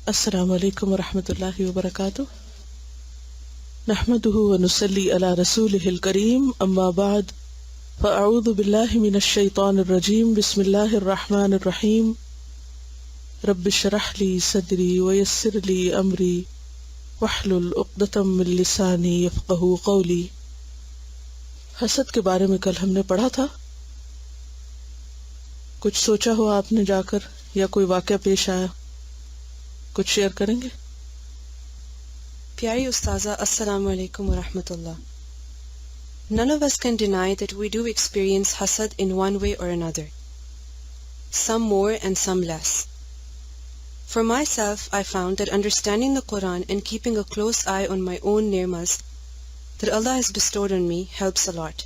السلام علیکم ورحمۃ اللہ وبرکاتہ. نحمده ونصلی علی رسولہ الکریم اما بعد فاعوذ باللہ من الشیطان الرجیم بسم اللہ الرحمن الرحیم. رب اشرح لی صدری ویسر لی امری واحلل عقدۃ من لسانی یفقہوا قولی. حسد کے بارے میں کل ہم نے پڑھا تھا. کچھ سوچا ہو آپ نے جا کر یا کوئی واقعہ پیش آیا؟ کچھ شیئر کریں گے؟ پیاری استاذہ السلام علیکم ورحمۃ اللہ. None of us can deny that we do experience hasad in one way or another, some more and some less. For myself, I found that understanding the Quran and keeping a close eye on my own ni'mas that Allah has bestowed on me helps a lot.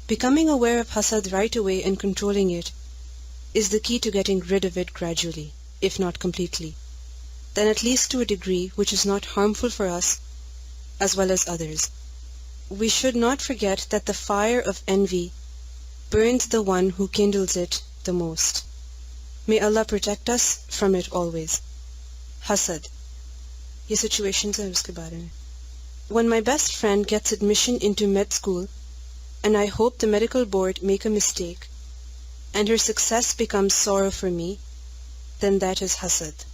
Becoming aware of hasad right away and controlling it is the key to getting rid of it gradually, if not completely. Then at least to a degree which is not harmful for us as well as others. We should not forget that the fire of envy burns the one who kindles it the most. May Allah protect us from it always. Hasad. یہ situations ہیں اس کے بارے میں. When my best friend gets admission into med school and I hope the medical board make a mistake and her success becomes sorrow for me, then that is hasad.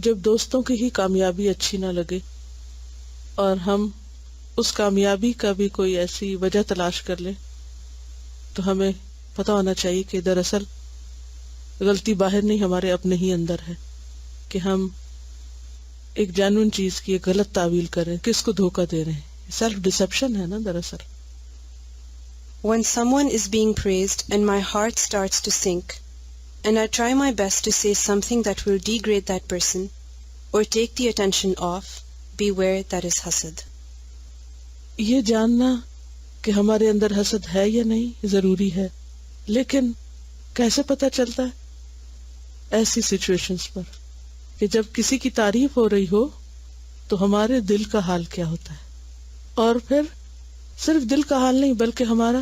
جب دوستوں کی ہی کامیابی اچھی نہ لگے اور ہم اس کامیابی کا بھی کوئی ایسی وجہ تلاش کر لیں تو ہمیں پتہ ہونا چاہیے کہ دراصل غلطی باہر نہیں، ہمارے اپنے ہی اندر ہے کہ ہم ایک جینوئن چیز کی ایک غلط تعویل کر رہے ہیں، کس کو دھوکہ دے رہے ہیں. سیلف ڈسپشن ہے نا دراصل. When someone is being praised and my heart starts to sink, and I try my best to say something that will degrade that person or take the attention off, beware, that is hasad. یہ جاننا کہ ہمارے اندر حسد ہے یا نہیں ضروری ہے، لیکن کیسے پتہ چلتا ہے؟ ایسی سچویشنز پر کہ جب کسی کی تعریف ہو رہی ہو تو ہمارے دل کا حال کیا ہوتا ہے، اور پھر صرف دل کا حال نہیں بلکہ ہمارا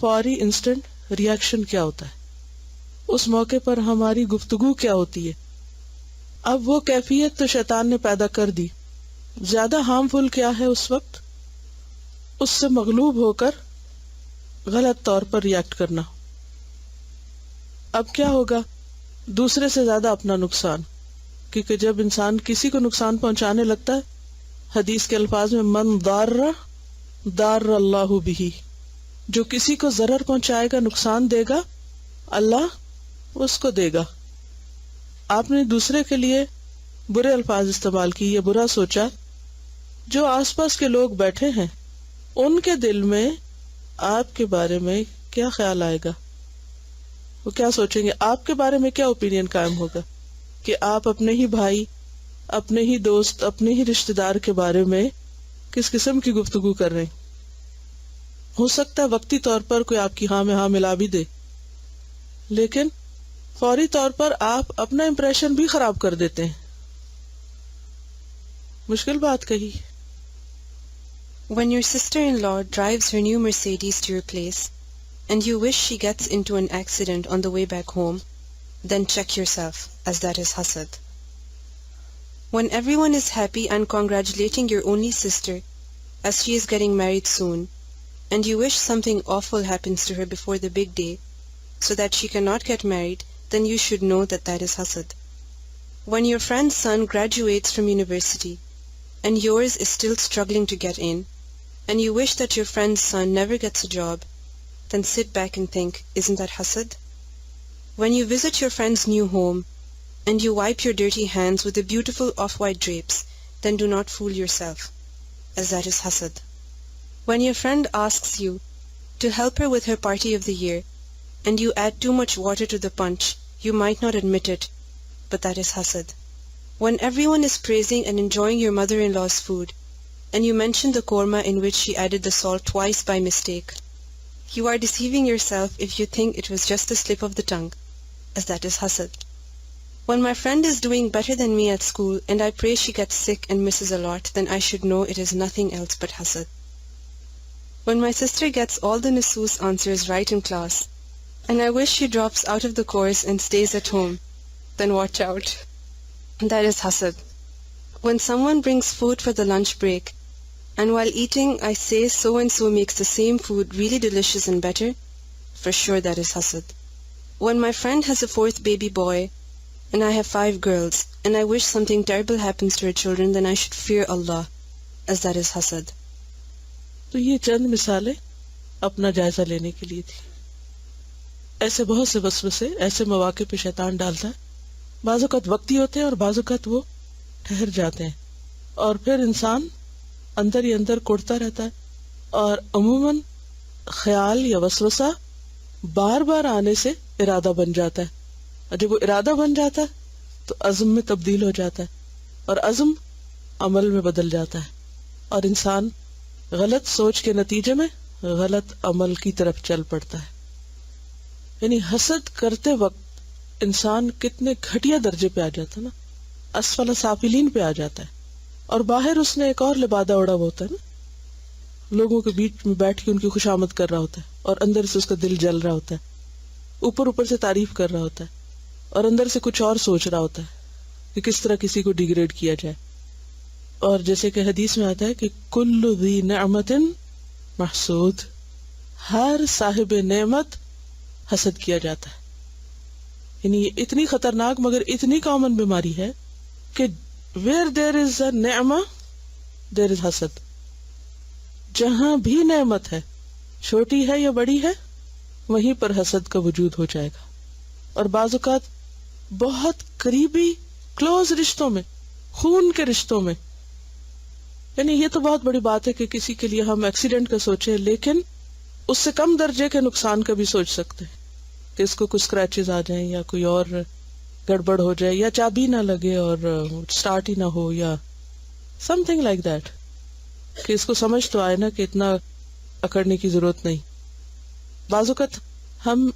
فوری انسٹنٹ ریاکشن کیا ہوتا ہے، اس موقع پر ہماری گفتگو کیا ہوتی ہے. اب وہ کیفیت تو شیطان نے پیدا کر دی. زیادہ ہارمفل کیا ہے اس وقت؟ اس سے مغلوب ہو کر غلط طور پر ریاکٹ کرنا. اب کیا ہوگا؟ دوسرے سے زیادہ اپنا نقصان، کیونکہ جب انسان کسی کو نقصان پہنچانے لگتا ہے، حدیث کے الفاظ میں من ضار اللہ بہ، جو کسی کو ضرر پہنچائے گا، نقصان دے گا، اللہ اس کو دے گا. آپ نے دوسرے کے لیے برے الفاظ استعمال کی یا برا سوچا، جو آس پاس کے لوگ بیٹھے ہیں ان کے دل میں آپ کے بارے میں کیا خیال آئے گا؟ وہ کیا سوچیں گے؟ آپ کے بارے میں کیا اوپینین قائم ہوگا کہ آپ اپنے ہی بھائی، اپنے ہی دوست، اپنے ہی رشتہ دار کے بارے میں کس قسم کی گفتگو کر رہے ہیں؟ ہو سکتا ہے وقتی طور پر کوئی آپ کی ہاں میں ہاں ملا بھی دے، لیکن فوری طور پر آپ اپنا امپریشن بھی خراب کر دیتے ہیں. مشکل بات کہی. When your sister-in-law drives her new Mercedes to your place and you wish she gets into an accident on the way back home, then check yourself, as that is hasad. When everyone is happy and congratulating your only sister as she is getting married soon, and you wish something awful happens to her before the big day so that she cannot get married, then you should know that that is hasad. When your friend's son graduates from university and yours is still struggling to get in, and you wish that your friend's son never gets a job, then sit back and think, isn't that hasad? When you visit your friend's new home and you wipe your dirty hands with the beautiful off-white drapes, then do not fool yourself, as that is hasad. When your friend asks you to help her with her party of the year and you add too much water to the punch, you might not admit it, but that is hasad. When everyone is praising and enjoying your mother-in-law's food, and you mention the korma in which she added the salt twice by mistake, you are deceiving yourself if you think it was just a slip of the tongue, as that is hasad. When my friend is doing better than me at school and I pray she gets sick and misses a lot, then I should know it is nothing else but hasad. When my sister gets all the nusus answers right in class, and I wish she drops out of the course and stays at home, then watch out. That is hasad. When someone brings food for the lunch break, and while eating I say so and so makes the same food really delicious and better, for sure that is hasad. When my friend has a 4th baby boy, and I have 5 girls, and I wish something terrible happens to her children, then I should fear Allah, as that is hasad. تو یہ چند مثالیں اپنا جائزہ لینے کے لیے تھی. ایسے بہت سے وسوسے ایسے مواقع پہ شیطان ڈالتا ہے، بعض اوقات وقتی ہوتے ہیں اور بعض اوقات وہ ٹھہر جاتے ہیں، اور پھر انسان اندر ہی اندر کوڑتا رہتا ہے، اور عموماً خیال یا وسوسہ بار بار آنے سے ارادہ بن جاتا ہے، اور جب وہ ارادہ بن جاتا ہے تو عزم میں تبدیل ہو جاتا ہے، اور عزم عمل میں بدل جاتا ہے، اور انسان غلط سوچ کے نتیجے میں غلط عمل کی طرف چل پڑتا ہے. یعنی حسد کرتے وقت انسان کتنے گھٹیا درجے پہ آ جاتا ہے نا، اسفل سافلین پہ آ جاتا ہے، اور باہر اس نے ایک اور لبادہ اڑا ہوا ہوتا ہے نا، لوگوں کے بیچ میں بیٹھ کے ان کی خوشامد کر رہا ہوتا ہے، اور اندر سے اس کا دل جل رہا ہوتا ہے، اوپر سے تعریف کر رہا ہوتا ہے، اور اندر سے کچھ اور سوچ رہا ہوتا ہے کہ کس طرح کسی کو ڈیگریڈ کیا جائے. اور جیسے کہ حدیث میں آتا ہے کہ کل ذی نعمت محسود، ہر صاحب نعمت حسد کیا جاتا ہے. یعنی یہ اتنی خطرناک مگر اتنی کامن بیماری ہے کہ where there is a نعمہ there is حسد. جہاں بھی نعمت ہے، چھوٹی ہے یا بڑی ہے، وہیں پر حسد کا وجود ہو جائے گا. اور بعض اوقات بہت قریبی کلوز رشتوں میں، خون کے رشتوں میں، یعنی یہ تو بہت بڑی بات ہے کہ کسی کے لیے ہم ایکسیڈنٹ کا سوچیں، لیکن اس سے کم درجے کے نقصان کا بھی سوچ سکتے ہیں کہ اس کو کچھ اسکریچز آ جائیں یا کوئی اور گڑبڑ ہو جائے یا چابی نہ لگے اور سٹارٹ ہی نہ ہو یا سم تھنگ لائک دیٹ، کہ اس کو سمجھ تو آئے نا کہ اتنا اکڑنے کی ضرورت نہیں. بعض اوقات ہم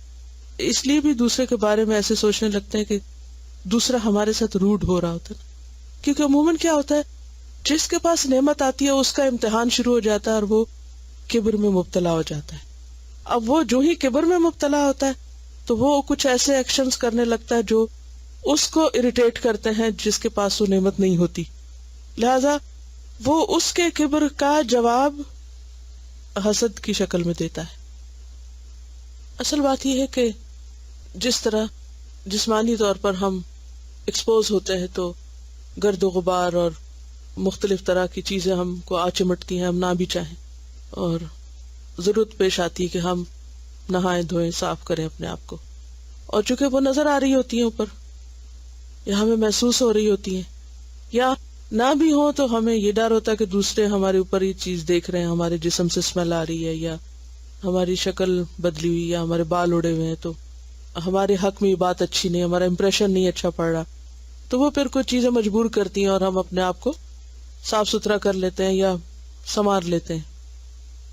اس لیے بھی دوسرے کے بارے میں ایسے سوچنے لگتے ہیں کہ دوسرا ہمارے ساتھ روڈ ہو رہا ہوتا ہے، کیونکہ عموماً کیا ہوتا ہے، جس کے پاس نعمت آتی ہے اس کا امتحان شروع ہو جاتا ہے اور وہ کبر میں مبتلا ہو جاتا ہے. اب وہ جو ہی کبر میں مبتلا ہوتا ہے تو وہ کچھ ایسے ایکشنز کرنے لگتا ہے جو اس کو اریٹیٹ کرتے ہیں جس کے پاس وہ نعمت نہیں ہوتی، لہذا وہ اس کے کبر کا جواب حسد کی شکل میں دیتا ہے. اصل بات یہ ہے کہ جس طرح جسمانی طور پر ہم ایکسپوز ہوتے ہیں تو گرد و غبار اور مختلف طرح کی چیزیں ہم کو آ چمٹتی ہیں، ہم نہ بھی چاہیں، اور ضرورت پیش آتی ہے کہ ہم نہائیں دھوئیں، صاف کریں اپنے آپ کو، اور چونکہ وہ نظر آ رہی ہوتی ہیں اوپر، یا ہمیں محسوس ہو رہی ہوتی ہیں، یا نہ بھی ہو تو ہمیں یہ ڈر ہوتا ہے کہ دوسرے ہمارے اوپر یہ چیز دیکھ رہے ہیں، ہمارے جسم سے اسمیل آ رہی ہے، یا ہماری شکل بدلی ہوئی، یا ہمارے بال اڑے ہوئے ہیں تو ہمارے حق میں یہ بات اچھی نہیں، ہمارا امپریشن نہیں اچھا پڑ رہا، تو وہ پھر کچھ چیزیں مجبور کرتی ہیں اور ہم اپنے آپ کو صاف ستھرا کر لیتے ہیں یا سنوار لیتے ہیں.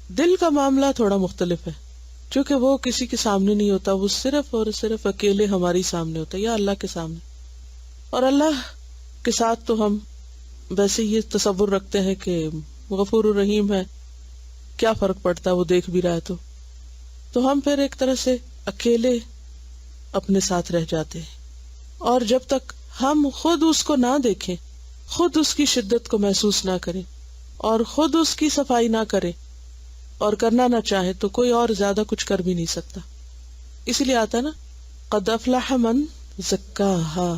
دل کا معاملہ تھوڑا مختلف ہے، چونکہ وہ کسی کے سامنے نہیں ہوتا، وہ صرف اور صرف اکیلے ہماری سامنے ہوتا ہے یا اللہ کے سامنے. اور اللہ کے ساتھ تو ہم ویسے یہ تصور رکھتے ہیں کہ غفور الرحیم ہے، کیا فرق پڑتا ہے وہ دیکھ بھی رہا ہے تو ہم پھر ایک طرح سے اکیلے اپنے ساتھ رہ جاتے ہیں. اور جب تک ہم خود اس کو نہ دیکھیں، خود اس کی شدت کو محسوس نہ کریں، اور خود اس کی صفائی نہ کریں اور کرنا نہ چاہے، تو کوئی اور زیادہ کچھ کر بھی نہیں سکتا. اسی لیے آتا نا، قد افلح من زکاہا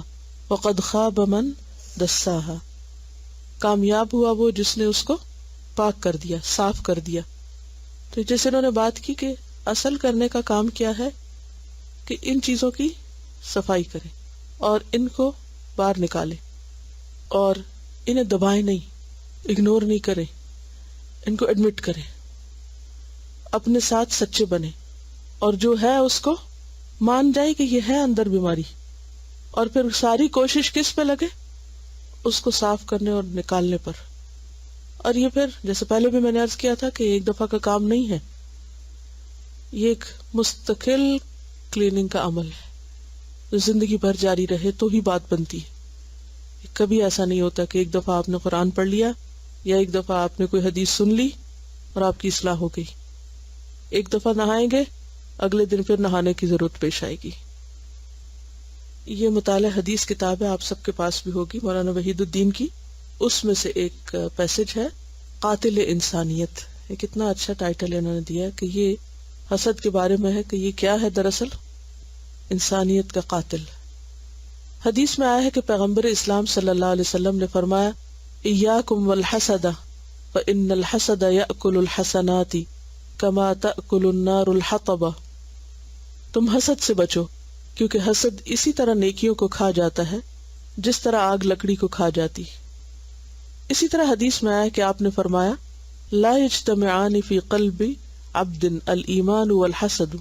وقد خاب من دساہا، کامیاب ہوا وہ جس نے اس کو پاک کر دیا، صاف کر دیا. تو جیسے انہوں نے بات کی کہ اصل کرنے کا کام کیا ہے کہ ان چیزوں کی صفائی کرے اور ان کو باہر نکالے اور انہیں دبائے نہیں، اگنور نہیں کرے، ان کو ایڈمٹ کرے، اپنے ساتھ سچے بنے، اور جو ہے اس کو مان جائے کہ یہ ہے اندر بیماری، اور پھر ساری کوشش کس پہ لگے؟ اس کو صاف کرنے اور نکالنے پر. اور یہ پھر جیسے پہلے بھی میں نے عرض کیا تھا کہ ایک دفعہ کا کام نہیں ہے، یہ ایک مستقل کلیننگ کا عمل ہے جو زندگی بھر جاری رہے تو ہی بات بنتی ہے. کبھی ایسا نہیں ہوتا کہ ایک دفعہ آپ نے قرآن پڑھ لیا یا ایک دفعہ آپ نے کوئی حدیث سن لی اور آپ کی اصلاح ہو گئی. ایک دفعہ نہائیں گے، اگلے دن پھر نہانے کی ضرورت پیش آئے گی. یہ مطالعہ حدیث کتاب ہے، آپ سب کے پاس بھی ہوگی، مولانا وحید الدین کی. اس میں سے ایک پیسج ہے قاتل انسانیت. یہ کتنا اچھا ٹائٹل انہوں نے دیا کہ یہ حسد کے بارے میں ہے کہ یہ کیا ہے، دراصل انسانیت کا قاتل. حدیث میں آیا ہے کہ پیغمبر اسلام صلی اللہ علیہ وسلم نے فرمایا ایاکم والحسد فإن الحسد یأکل الحسنات کما تأکل النار الحطب. تم حسد سے بچو کیونکہ حسد اسی طرح نیکیوں کو کھا جاتا ہے جس طرح آگ لکڑی کو کھا جاتی. اسی طرح حدیث میں آیا کہ آپ نے فرمایا لا یجتمعان فی قلب عبد الایمان والحسد.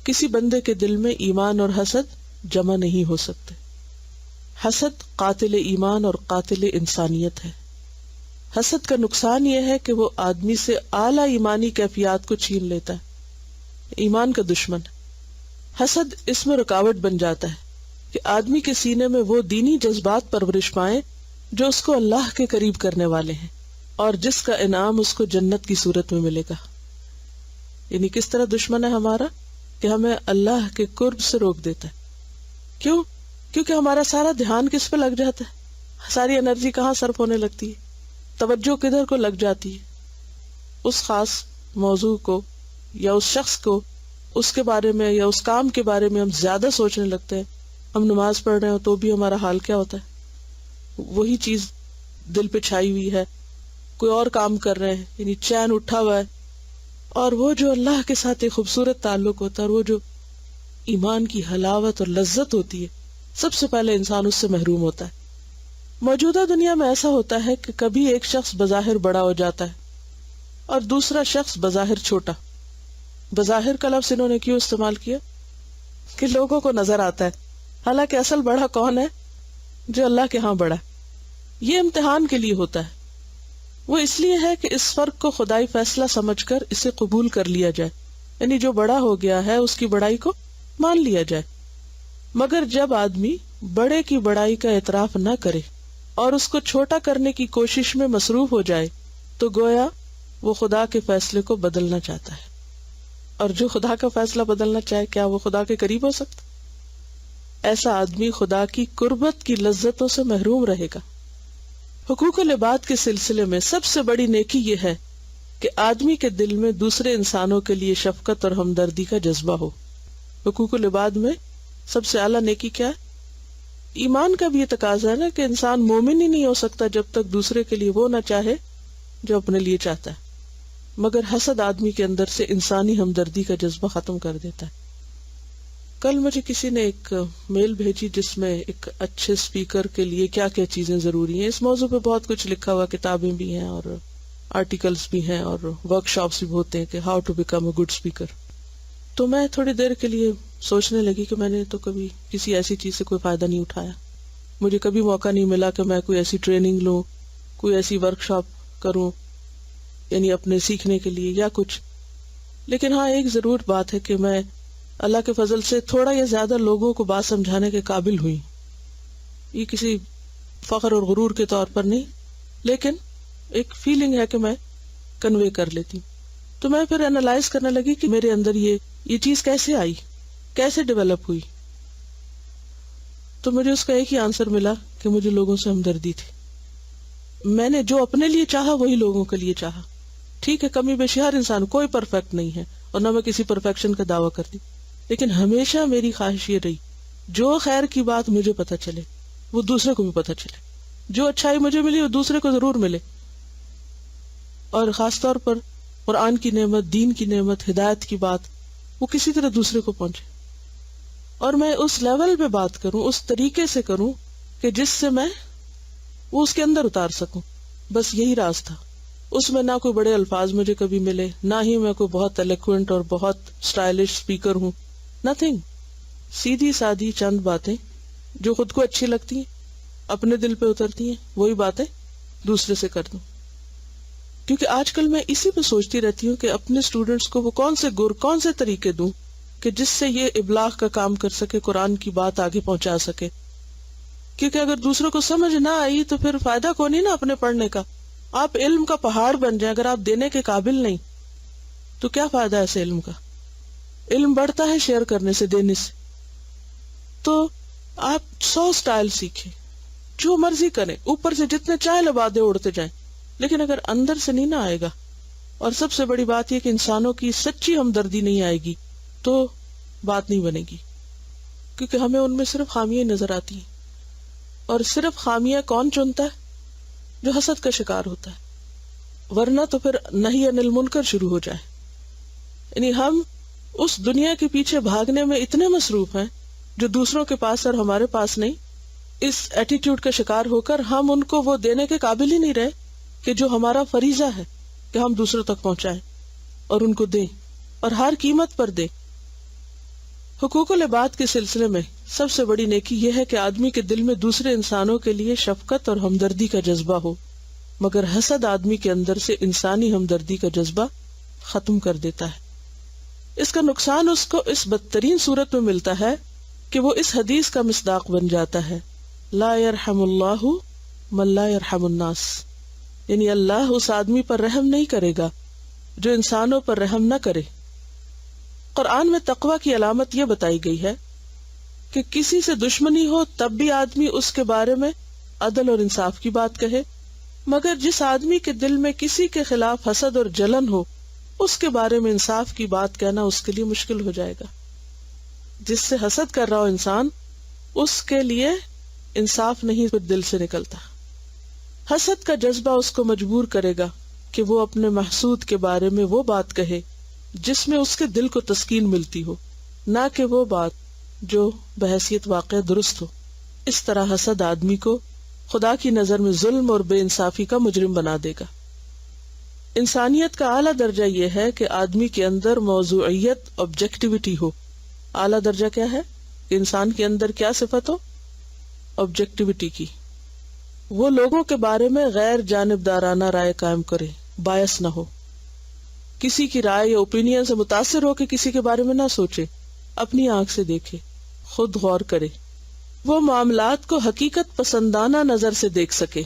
کسی بندے کے دل میں ایمان اور حسد جمع نہیں ہو سکتے. حسد قاتل ایمان اور قاتل انسانیت ہے. حسد کا نقصان یہ ہے کہ وہ آدمی سے اعلیٰ ایمانی کیفیات کو چھین لیتا ہے، ایمان کا دشمن. حسد اس میں رکاوٹ بن جاتا ہے کہ آدمی کے سینے میں وہ دینی جذبات پرورش پائیں جو اس کو اللہ کے قریب کرنے والے ہیں اور جس کا انعام اس کو جنت کی صورت میں ملے گا. یعنی کس طرح دشمن ہے ہمارا کہ ہمیں اللہ کے قرب سے روک دیتا ہے. کیوں؟ کیونکہ ہمارا سارا دھیان کس پہ لگ جاتا ہے، ساری انرجی کہاں صرف ہونے لگتی ہے، توجہ کدھر کو لگ جاتی ہے، اس خاص موضوع کو یا اس شخص کو، اس کے بارے میں یا اس کام کے بارے میں ہم زیادہ سوچنے لگتے ہیں. ہم نماز پڑھ رہے ہو تو بھی ہمارا حال کیا ہوتا ہے، وہی چیز دل پہ چھائی ہوئی ہے. کوئی اور کام کر رہے ہیں، یعنی چین اٹھا ہوا ہے، اور وہ جو اللہ کے ساتھ ایک خوبصورت تعلق ہوتا ہے اور وہ جو ایمان کی حلاوت اور لذت ہوتی ہے، سب سے پہلے انسان اس سے محروم ہوتا ہے. موجودہ دنیا میں ایسا ہوتا ہے کہ کبھی ایک شخص بظاہر بڑا ہو جاتا ہے اور دوسرا شخص بظاہر چھوٹا. بظاہر کا لفظ انہوں نے کیوں استعمال کیا؟ کہ لوگوں کو نظر آتا ہے، حالانکہ اصل بڑا کون ہے؟ جو اللہ کے ہاں بڑا ہے. یہ امتحان کے لیے ہوتا ہے. وہ اس لیے ہے کہ اس فرق کو خدائی فیصلہ سمجھ کر اسے قبول کر لیا جائے، یعنی جو بڑا ہو گیا ہے اس کی بڑائی کو مان لیا جائے. مگر جب آدمی بڑے کی بڑائی کا اعتراف نہ کرے اور اس کو چھوٹا کرنے کی کوشش میں مصروف ہو جائے تو گویا وہ خدا کے فیصلے کو بدلنا چاہتا ہے. اور جو خدا کا فیصلہ بدلنا چاہے، کیا وہ خدا کے قریب ہو سکتا؟ ایسا آدمی خدا کی قربت کی لذتوں سے محروم رہے گا. حقوق العباد کے سلسلے میں سب سے بڑی نیکی یہ ہے کہ آدمی کے دل میں دوسرے انسانوں کے لیے شفقت اور ہمدردی کا جذبہ ہو. حقوق العباد میں سب سے اعلیٰ نیکی کیا ہے؟ ایمان کا بھی یہ تقاضا ہے نا کہ انسان مومن ہی نہیں ہو سکتا جب تک دوسرے کے لیے وہ نہ چاہے جو اپنے لیے چاہتا ہے. مگر حسد آدمی کے اندر سے انسانی ہمدردی کا جذبہ ختم کر دیتا ہے. کل مجھے کسی نے ایک میل بھیجی جس میں ایک اچھے اسپیکر کے لیے کیا کیا چیزیں ضروری ہیں. اس موضوع پہ بہت کچھ لکھا ہوا، کتابیں بھی ہیں اور آرٹیکلز بھی ہیں اور ورک شاپس بھی ہوتے ہیں کہ how to become a good speaker. تو میں تھوڑی دیر کے لیے سوچنے لگی کہ میں نے تو کبھی کسی ایسی چیز سے کوئی فائدہ نہیں اٹھایا. مجھے کبھی موقع نہیں ملا کہ میں کوئی ایسی ٹریننگ لوں، کوئی ایسی ورک شاپ کروں، یعنی اپنے سیکھنے کے لیے یا کچھ. لیکن ہاں ایک ضرور بات ہے کہ میں اللہ کے فضل سے تھوڑا یا زیادہ لوگوں کو بات سمجھانے کے قابل ہوئی. یہ کسی فخر اور غرور کے طور پر نہیں، لیکن ایک فیلنگ ہے کہ میں کنوے کر لیتی ہوں. تو میں پھر انالائز کرنے لگی کہ میرے اندر یہ چیز کیسے آئی، کیسے ڈیولپ ہوئی. تو مجھے اس کا ایک ہی آنسر ملا کہ مجھے لوگوں سے ہمدردی تھی. میں نے جو اپنے لیے چاہا وہی لوگوں کے لیے چاہا. ٹھیک ہے، کمی بیشی ہر انسان، کوئی پرفیکٹ نہیں ہے اور نہ میں کسی پرفیکشن کا دعویٰ کرتی، لیکن ہمیشہ میری خواہش یہ رہی جو خیر کی بات مجھے پتہ چلے وہ دوسرے کو بھی پتہ چلے، جو اچھائی مجھے ملی وہ دوسرے کو ضرور ملے، اور خاص طور پر قرآن کی نعمت، دین کی نعمت، ہدایت کی بات وہ کسی طرح دوسرے کو پہنچے. اور میں اس لیول پہ بات کروں، اس طریقے سے کروں کہ جس سے میں وہ اس کے اندر اتار سکوں. بس یہی راز تھا. اس میں نہ کوئی بڑے الفاظ مجھے کبھی ملے، نہ ہی میں کوئی بہت ایلیکوینٹ اور بہت اسٹائلش اسپیکر ہوں. نتھنگ. سیدھی سادھی چند باتیں جو خود کو اچھی لگتی ہیں، اپنے دل پہ اترتی ہیں، وہی باتیں دوسرے سے کر دوں. کیونکہ آج کل میں اسی پہ سوچتی رہتی ہوں کہ اپنے اسٹوڈنٹس کو وہ کون سے طریقے دوں کہ جس سے یہ ابلاغ کا کام کر سکے، قرآن کی بات آگے پہنچا سکے. کیونکہ اگر دوسروں کو سمجھ نہ آئی تو پھر فائدہ کو نہیں نا اپنے پڑھنے کا. آپ علم کا پہاڑ بن جائیں، اگر آپ دینے کے قابل نہیں تو کیا فائدہ ایسے علم کا؟ علم بڑھتا ہے شیئر کرنے سے، دینے سے. تو آپ 100 سٹائل سیکھیں، جو مرضی کریں، اوپر سے جتنے چاہے لبادے اڑتے جائیں، لیکن اگر اندر سے نہیں نہ آئے گا، اور سب سے بڑی بات یہ کہ انسانوں کی سچی ہمدردی نہیں آئے گی، تو بات نہیں بنے گی، کیونکہ ہمیں ان میں صرف خامیاں نظر آتی ہیں، اور صرف خامیاں کون چنتا ہے؟ جو حسد کا شکار ہوتا ہے، ورنہ تو پھر نہی عن المنکر شروع ہو جائے۔ یعنی ہم اس دنیا کے پیچھے بھاگنے میں اتنے مصروف ہیں جو دوسروں کے پاس اور ہمارے پاس نہیں، اس ایٹیٹیوڈ کا شکار ہو کر ہم ان کو وہ دینے کے قابل ہی نہیں رہے کہ جو ہمارا فریضہ ہے کہ ہم دوسروں تک پہنچائیں اور ان کو دیں، اور ہر قیمت پر دیں۔ حقوق العباد کے سلسلے میں سب سے بڑی نیکی یہ ہے کہ آدمی کے دل میں دوسرے انسانوں کے لیے شفقت اور ہمدردی کا جذبہ ہو، مگر حسد آدمی کے اندر سے انسانی ہمدردی کا جذبہ ختم کر دیتا ہے۔ اس کا نقصان اس کو اس بدترین صورت میں ملتا ہے کہ وہ اس حدیث کا مصداق بن جاتا ہے، لا یرحم اللہ من لا یرحم الناس، یعنی اللہ اس آدمی پر رحم نہیں کرے گا جو انسانوں پر رحم نہ کرے۔ قرآن میں تقوی کی علامت یہ بتائی گئی ہے کہ کسی سے دشمنی ہو تب بھی آدمی اس کے بارے میں عدل اور انصاف کی بات کہے، مگر جس آدمی کے دل میں کسی کے خلاف حسد اور جلن ہو، اس کے بارے میں انصاف کی بات کہنا اس کے لیے مشکل ہو جائے گا۔ جس سے حسد کر رہا ہو انسان، اس کے لیے انصاف نہیں پھر دل سے نکلتا۔ حسد کا جذبہ اس کو مجبور کرے گا کہ وہ اپنے محسود کے بارے میں وہ بات کہے جس میں اس کے دل کو تسکین ملتی ہو، نہ کہ وہ بات جو بحیثیت واقع درست ہو۔ اس طرح حسد آدمی کو خدا کی نظر میں ظلم اور بے انصافی کا مجرم بنا دے گا۔ انسانیت کا اعلیٰ درجہ یہ ہے کہ آدمی کے اندر موضوعیت، آبجیکٹیوٹی ہو۔ اعلیٰ درجہ کیا ہے؟ کہ انسان کے اندر کیا صفت ہو؟ آبجیکٹیوٹی کی۔ وہ لوگوں کے بارے میں غیر جانبدارانہ رائے قائم کرے، بایس نہ ہو، کسی کی رائے یا اوپینین سے متاثر ہو کے کسی کے بارے میں نہ سوچے، اپنی آنکھ سے دیکھے، خود غور کرے، وہ معاملات کو حقیقت پسندانہ نظر سے دیکھ سکے۔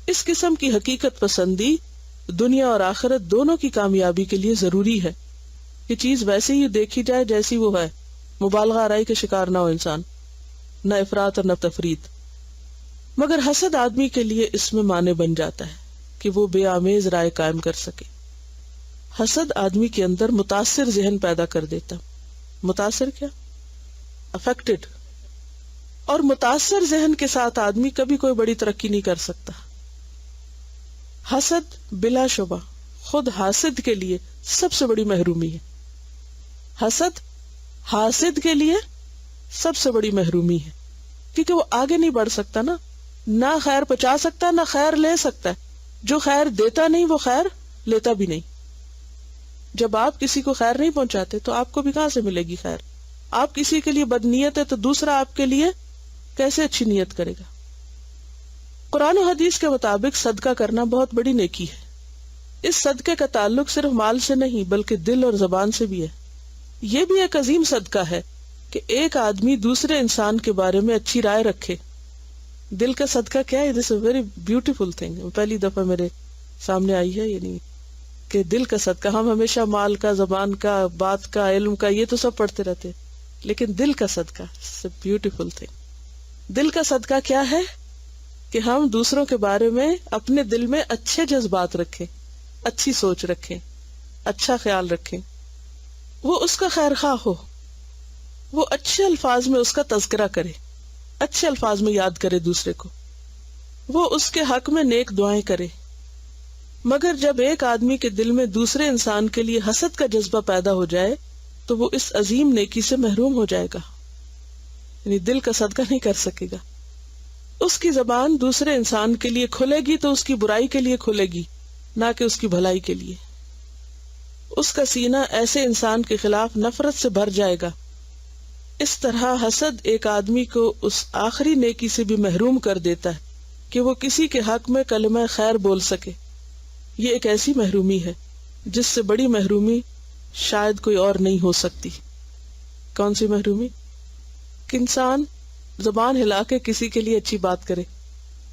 اس قسم کی حقیقت پسندی دنیا اور آخرت دونوں کی کامیابی کے لیے ضروری ہے کہ چیز ویسے ہی دیکھی جائے جیسی وہ ہے، مبالغہ آرائی کے شکار نہ ہو انسان، نہ افراط اور نہ تفریط۔ مگر حسد آدمی کے لیے اس میں مانع بن جاتا ہے کہ وہ بے آمیز رائے قائم کر سکے۔ حسد آدمی کے اندر متاثر ذہن پیدا کر دیتا۔ متاثر کیا؟ افیکٹڈ۔ اور متاثر ذہن کے ساتھ آدمی کبھی کوئی بڑی ترقی نہیں کر سکتا۔ حسد بلا شبہ خود حاسد کے لیے سب سے بڑی محرومی ہے۔ حسد حاسد کے لیے سب سے بڑی محرومی ہے، کیونکہ وہ آگے نہیں بڑھ سکتا نا، نہ خیر پہنچا سکتا نہ خیر لے سکتا ہے۔ جو خیر دیتا نہیں وہ خیر لیتا بھی نہیں۔ جب آپ کسی کو خیر نہیں پہنچاتے تو آپ کو بھی کہاں سے ملے گی خیر؟ آپ کسی کے لیے بدنیت ہے تو دوسرا آپ کے لیے کیسے اچھی نیت کرے گا؟ قرآن و حدیث کے مطابق صدقہ کرنا بہت بڑی نیکی ہے۔ اس صدقے کا تعلق صرف مال سے نہیں بلکہ دل اور زبان سے بھی ہے۔ یہ بھی ایک عظیم صدقہ ہے کہ ایک آدمی دوسرے انسان کے بارے میں اچھی رائے رکھے۔ دل کا صدقہ کیا ہے؟ دس اے ویری بیوٹیفل تھنگ، پہلی دفعہ میرے سامنے آئی ہے، یعنی کہ دل کا صدقہ۔ ہم ہمیشہ مال کا، زبان کا، بات کا، علم کا، یہ تو سب پڑھتے رہتے، لیکن دل کا صدقہ بیوٹیفل تھنگ۔ دل کا صدقہ کیا ہے؟ کہ ہم دوسروں کے بارے میں اپنے دل میں اچھے جذبات رکھیں، اچھی سوچ رکھیں، اچھا خیال رکھیں، وہ اس کا خیر خواہ ہو، وہ اچھے الفاظ میں اس کا تذکرہ کرے، اچھے الفاظ میں یاد کرے دوسرے کو، وہ اس کے حق میں نیک دعائیں کرے۔ مگر جب ایک آدمی کے دل میں دوسرے انسان کے لیے حسد کا جذبہ پیدا ہو جائے تو وہ اس عظیم نیکی سے محروم ہو جائے گا، یعنی دل کا صدقہ نہیں کر سکے گا۔ اس کی زبان دوسرے انسان کے لیے کھلے گی تو اس کی برائی کے لیے کھلے گی، نہ کہ اس کی بھلائی کے لیے۔ اس کا سینہ ایسے انسان کے خلاف نفرت سے بھر جائے گا۔ اس طرح حسد ایک آدمی کو اس آخری نیکی سے بھی محروم کر دیتا ہے کہ وہ کسی کے حق میں کلمہ خیر بول سکے۔ یہ ایک ایسی محرومی ہے جس سے بڑی محرومی شاید کوئی اور نہیں ہو سکتی۔ کون سی محرومی؟ کہ انسان زبان ہلا کے کسی کے لیے اچھی بات کرے۔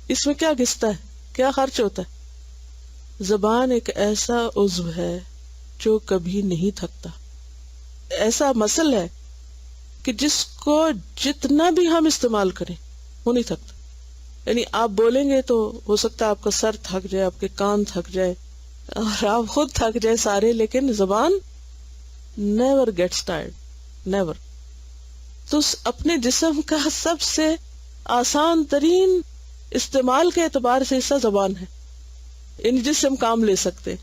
اس میں کیا گھستا ہے؟ کیا خرچ ہوتا ہے؟ زبان ایک ایسا عضو ہے جو کبھی نہیں تھکتا، ایسا مسل ہے کہ جس کو جتنا بھی ہم استعمال کریں وہ نہیں تھکتا. یعنی آپ بولیں گے تو ہو سکتا ہے آپ کا سر تھک جائے، آپ کے کان تھک جائے اور آپ خود تھک جائے سارے، لیکن زبان نیور گیٹس ٹائرڈ، نیور. تو اپنے جسم کا سب سے آسان ترین استعمال کے اعتبار سے حصہ زبان ہے، یعنی جس سے ہم کام لے سکتے،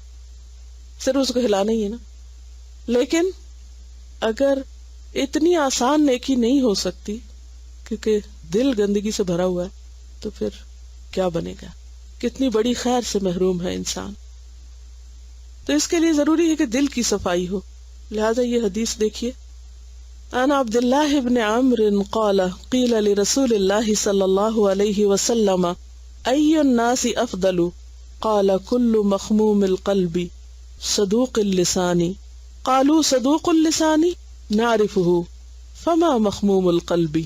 صرف اس کو ہلانا ہی ہے نا. لیکن اگر اتنی آسان نیکی نہیں ہو سکتی کیونکہ دل گندگی سے بھرا ہوا ہے، تو پھر کیا بنے گا؟ کتنی بڑی خیر سے محروم ہے انسان. تو اس کے لیے ضروری ہے کہ دل کی صفائی ہو. لہذا یہ حدیث دیکھیے، عن عبد الله بن عمرو قال قيل لرسول الله صلى الله عليه وسلم أي الناس أفضل قال كل مخموم القلب صدوق اللسان قالوا صدوق اللسان نعرفه فما مخموم القلب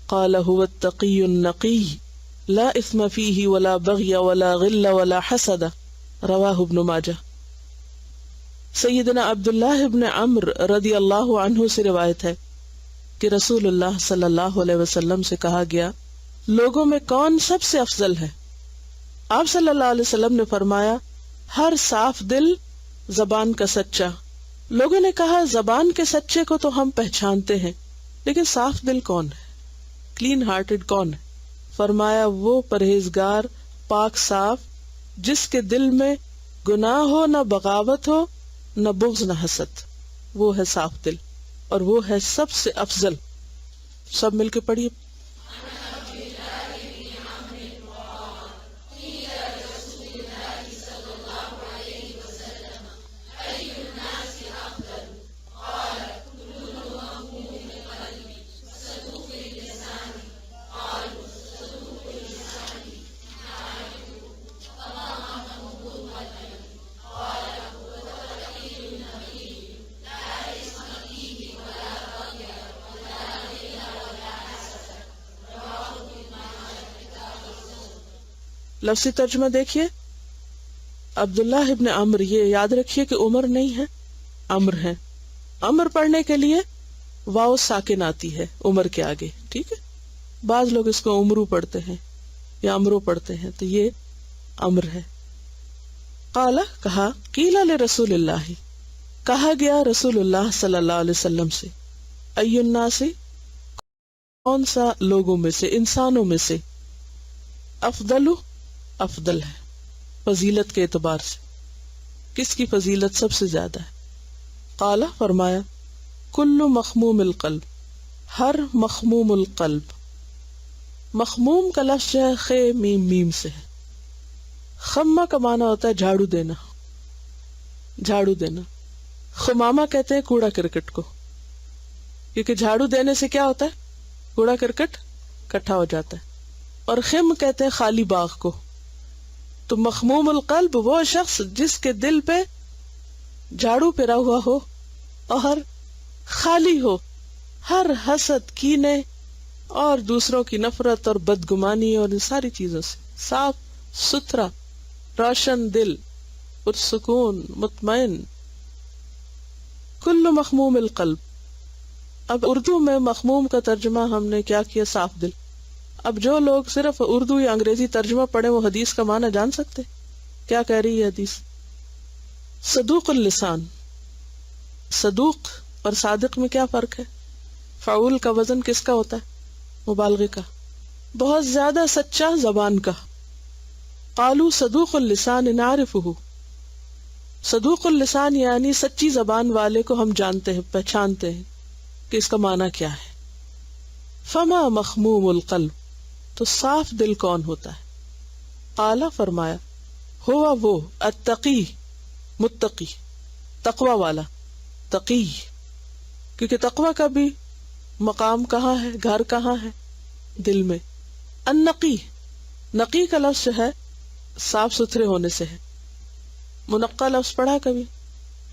قال هو التقي النقي لا إثم فيه ولا بغي ولا غل ولا حسد رواه ابن ماجہ. سیدنا عبداللہ ابن عمرو رضی اللہ عنہ سے روایت ہے کہ رسول اللہ صلی اللہ علیہ وسلم سے کہا گیا، لوگوں میں کون سب سے افضل ہے؟ آپ صلی اللہ علیہ وسلم نے فرمایا، ہر صاف دل زبان کا سچا. لوگوں نے کہا، زبان کے سچے کو تو ہم پہچانتے ہیں، لیکن صاف دل کون ہے؟ کلین ہارٹڈ کون ہے؟ فرمایا، وہ پرہیزگار پاک صاف جس کے دل میں گناہ ہو، نہ بغاوت ہو، نہ بغض، نہ حسد. وہ ہے صاف دل، اور وہ ہے سب سے افضل. سب مل کے پڑھیے. لفظی ترجمہ دیکھیے. عبداللہ ابن عمرو، یہ یاد رکھیے کہ عمر نہیں ہے، عمر ہے. عمر پڑھنے کے لیے واو ساکن آتی ہے عمر کے آگے، ٹھیک ہے. بعض لوگ اس کو عمرو پڑھتے ہیں یا امرو پڑھتے ہیں، تو یہ عمر ہے. قال، کہا، قیل لرسول اللہ، کہا گیا رسول اللہ صلی اللہ علیہ وسلم سے، ای الناس، کون سا لوگوں میں سے، انسانوں میں سے، افضل، افضل ہے فضیلت کے اعتبار سے، کس کی فضیلت سب سے زیادہ ہے؟ قال، فرمایا، کل مخموم القلب، ہر مخموم القلب. مخموم کا لفظ جو ہے خے میم میم سے ہے. خمہ کا معنی ہوتا ہے جھاڑو دینا، جھاڑو دینا. خمامہ کہتے ہیں کوڑا کرکٹ کو، کیونکہ جھاڑو دینے سے کیا ہوتا ہے؟ کوڑا کرکٹ اکٹھا ہو جاتا ہے. اور خم کہتے ہیں خالی باغ کو. تو مخموم القلب وہ شخص جس کے دل پہ جھاڑو پھرا ہوا ہو اور خالی ہو ہر حسد، کینے اور دوسروں کی نفرت اور بدگمانی اور ساری چیزوں سے. صاف ستھرا، روشن دل، پرسکون، مطمئن. کل مخموم القلب. اب اردو میں مخموم کا ترجمہ ہم نے کیا کیا؟ صاف دل. اب جو لوگ صرف اردو یا انگریزی ترجمہ پڑھے وہ حدیث کا معنی جان سکتے کیا کہہ رہی ہے حدیث؟ صدوق اللسان. صدوق اور صادق میں کیا فرق ہے؟ فعول کا وزن کس کا ہوتا ہے؟ مبالغے کا. بہت زیادہ سچا زبان کا. قالوا صدوق اللسان نعرفه. صدوق اللسان یعنی سچی زبان والے کو ہم جانتے ہیں، پہچانتے ہیں کہ اس کا معنی کیا ہے. فما مخموم القلب، تو صاف دل کون ہوتا ہے؟ قال، فرمایا، ہوا وہ التقی، متقی، تقوی والا، تقی. کیونکہ تقوی کا بھی مقام کہاں ہے، گھر کہاں ہے؟ دل میں. النقی، نقی کا لفظ ہے صاف ستھرے ہونے سے ہے. منقع لفظ پڑھا کبھی؟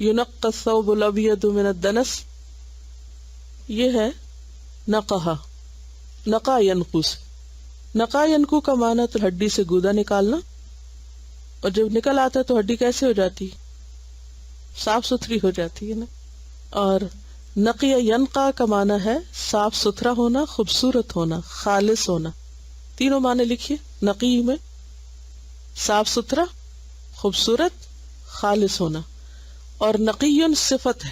ينقى الثوب الابيض من الدنس، یہ ہے نقہ. نقا ینقو سے. نقا ینقو کا معنی تو ہڈی سے گودا نکالنا، اور جب نکل آتا ہے تو ہڈی کیسے ہو جاتی؟ صاف ستھری ہو جاتی ہے نا. اور نقی ینقا کا معنی ہے صاف ستھرا ہونا، خوبصورت ہونا، خالص ہونا. تینوں معنی لکھیے. نقی میں صاف ستھرا، خوبصورت، خالص ہونا. اور نقی صفت ہے.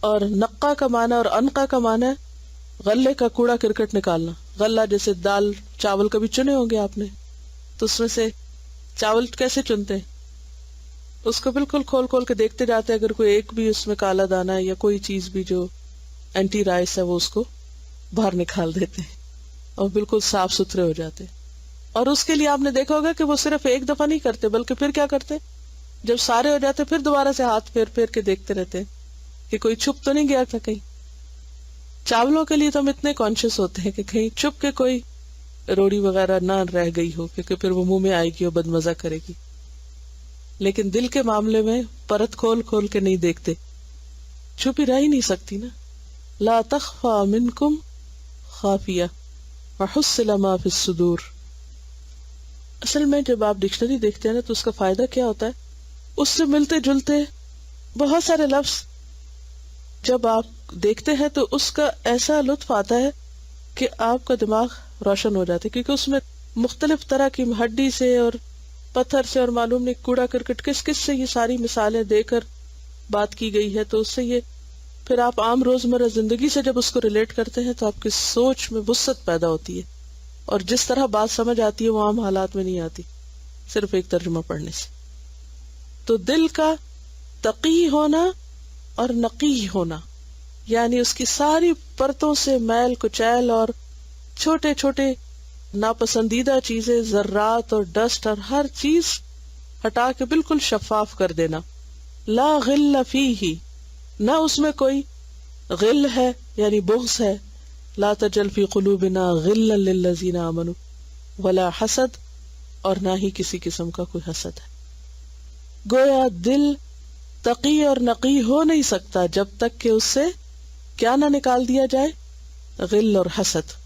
اور نقا کا معنی اور انقا کا معنی ہے غلے کا کوڑا کرکٹ نکالنا. غلہ جیسے دال چاول کبھی چنے ہوں گے آپ نے، تو اس میں سے چاول کیسے چنتے ہیں؟ اس کو بالکل کھول کھول کے دیکھتے جاتے ہیں، اگر کوئی ایک بھی اس میں کالا دانا ہے یا کوئی چیز بھی جو اینٹی رائس ہے وہ اس کو باہر نکال دیتے ہیں اور بالکل صاف ستھرے ہو جاتے. اور اس کے لیے آپ نے دیکھا ہوگا کہ وہ صرف ایک دفعہ نہیں کرتے، بلکہ پھر کیا کرتے، جب سارے ہو جاتے پھر دوبارہ سے ہاتھ پھیر پھیر کے دیکھتے رہتے ہیں کہ کوئی چھپ تو نہیں گیا تھا کہیں. چاولوں کے لیے تو ہم اتنے کانشیس ہوتے ہیں کہ کہیں چھپ کے کوئی روڑی وغیرہ نہ رہ گئی ہو، کیونکہ پھر وہ منہ میں آئے گی اور بدمزہ کرے گی. لیکن دل کے معاملے میں پرت کھول کھول کے نہیں دیکھتے، چھپی رہ ہی نہیں سکتی نا. لا تخفى منکم خافیہ وحصل ما فی الصدور. اصل میں جب آپ ڈکشنری دیکھتے ہیں نا تو اس کا فائدہ کیا ہوتا ہے، اس سے ملتے جلتے بہت سارے لفظ جب آپ دیکھتے ہیں تو اس کا ایسا لطف آتا ہے کہ آپ کا دماغ روشن ہو جاتا ہے، کیونکہ اس میں مختلف طرح کی ہڈی سے اور پتھر سے اور معلوم نہیں کوڑا کرکٹ کس کس سے یہ ساری مثالیں دے کر بات کی گئی ہے. تو اس سے یہ پھر آپ عام روزمرہ زندگی سے جب اس کو ریلیٹ کرتے ہیں تو آپ کی سوچ میں وسعت پیدا ہوتی ہے، اور جس طرح بات سمجھ آتی ہے وہ عام حالات میں نہیں آتی صرف ایک ترجمہ پڑھنے سے. تو دل کا تقی ہونا اور نقی ہونا، یعنی اس کی ساری پرتوں سے میل کچیل اور چھوٹے چھوٹے ناپسندیدہ چیزیں، ذرات اور ڈسٹ اور ہر چیز ہٹا کے بالکل شفاف کر دینا. لا غل فیہ، نہ اس میں کوئی غل ہے یعنی بغض ہے. لا تجل فی قلوبنا غلا للذین آمنوا ولا حسد، اور نہ ہی کسی قسم کا کوئی حسد ہے. گویا دل تقی اور نقی ہو نہیں سکتا جب تک کہ اس سے کیا نہ نکال دیا جائے، غل اور حسد.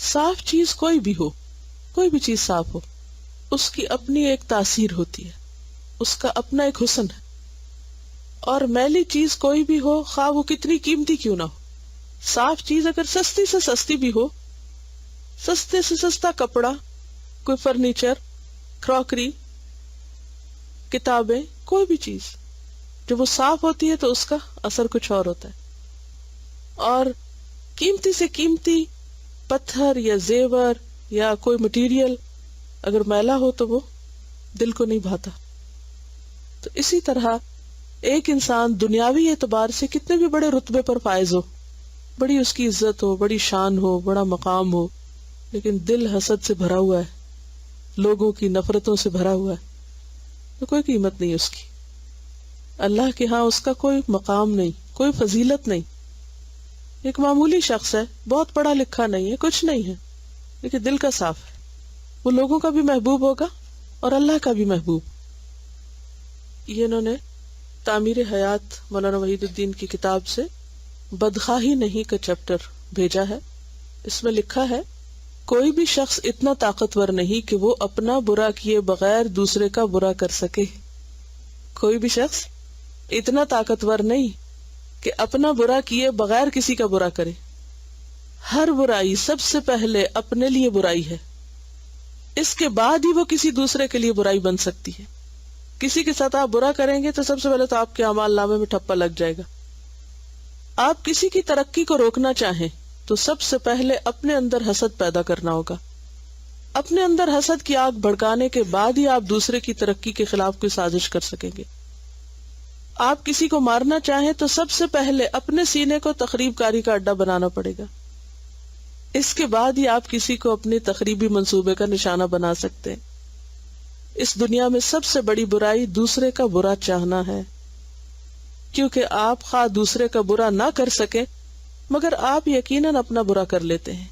صاف چیز کوئی بھی ہو، کوئی بھی چیز صاف ہو، اس کی اپنی ایک تاثیر ہوتی ہے، اس کا اپنا ایک حسن ہے. اور میلی چیز کوئی بھی ہو، خواہ وہ کتنی قیمتی کیوں نہ ہو، صاف چیز اگر سستی سے سستی بھی ہو، سستے سے سستا کپڑا، کوئی فرنیچر، کراکری، کتابیں، کوئی بھی چیز جب وہ صاف ہوتی ہے تو اس کا اثر کچھ اور ہوتا ہے. اور قیمتی سے قیمتی پتھر یا زیور یا کوئی مٹیریل اگر میلا ہو تو وہ دل کو نہیں بھاتا. تو اسی طرح ایک انسان دنیاوی اعتبار سے کتنے بھی بڑے رتبے پر فائز ہو، بڑی اس کی عزت ہو، بڑی شان ہو، بڑا مقام ہو، لیکن دل حسد سے بھرا ہوا ہے، لوگوں کی نفرتوں سے بھرا ہوا ہے، تو کوئی قیمت نہیں اس کی. اللہ کے ہاں اس کا کوئی مقام نہیں، کوئی فضیلت نہیں. ایک معمولی شخص ہے، بہت پڑھا لکھا نہیں ہے، کچھ نہیں ہے، لیکن دل کا صاف ہے، وہ لوگوں کا بھی محبوب ہوگا اور اللہ کا بھی محبوب. یہ انہوں نے تعمیر حیات مولانا وحید الدین کی کتاب سے بدخواہی نہیں کا چیپٹر بھیجا ہے. اس میں لکھا ہے کوئی بھی شخص اتنا طاقتور نہیں کہ وہ اپنا برا کیے بغیر دوسرے کا برا کر سکے. کوئی بھی شخص اتنا طاقتور نہیں کہ اپنا برا کیے بغیر کسی کا برا کرے. ہر برائی سب سے پہلے اپنے لیے برائی ہے، اس کے بعد ہی وہ کسی دوسرے کے لیے برائی بن سکتی ہے. کسی کے ساتھ آپ برا کریں گے تو سب سے پہلے تو آپ کے اعمال نامے میں ٹھپا لگ جائے گا. آپ کسی کی ترقی کو روکنا چاہیں تو سب سے پہلے اپنے اندر حسد پیدا کرنا ہوگا. اپنے اندر حسد کی آگ بھڑکانے کے بعد ہی آپ دوسرے کی ترقی کے خلاف کوئی سازش کر سکیں گے. آپ کسی کو مارنا چاہیں تو سب سے پہلے اپنے سینے کو تخریب کاری کا اڈا بنانا پڑے گا. اس کے بعد ہی آپ کسی کو اپنی تخریبی منصوبے کا نشانہ بنا سکتے ہیں. اس دنیا میں سب سے بڑی برائی دوسرے کا برا چاہنا ہے، کیونکہ آپ خواہ دوسرے کا برا نہ کر سکیں مگر آپ یقیناً اپنا برا کر لیتے ہیں.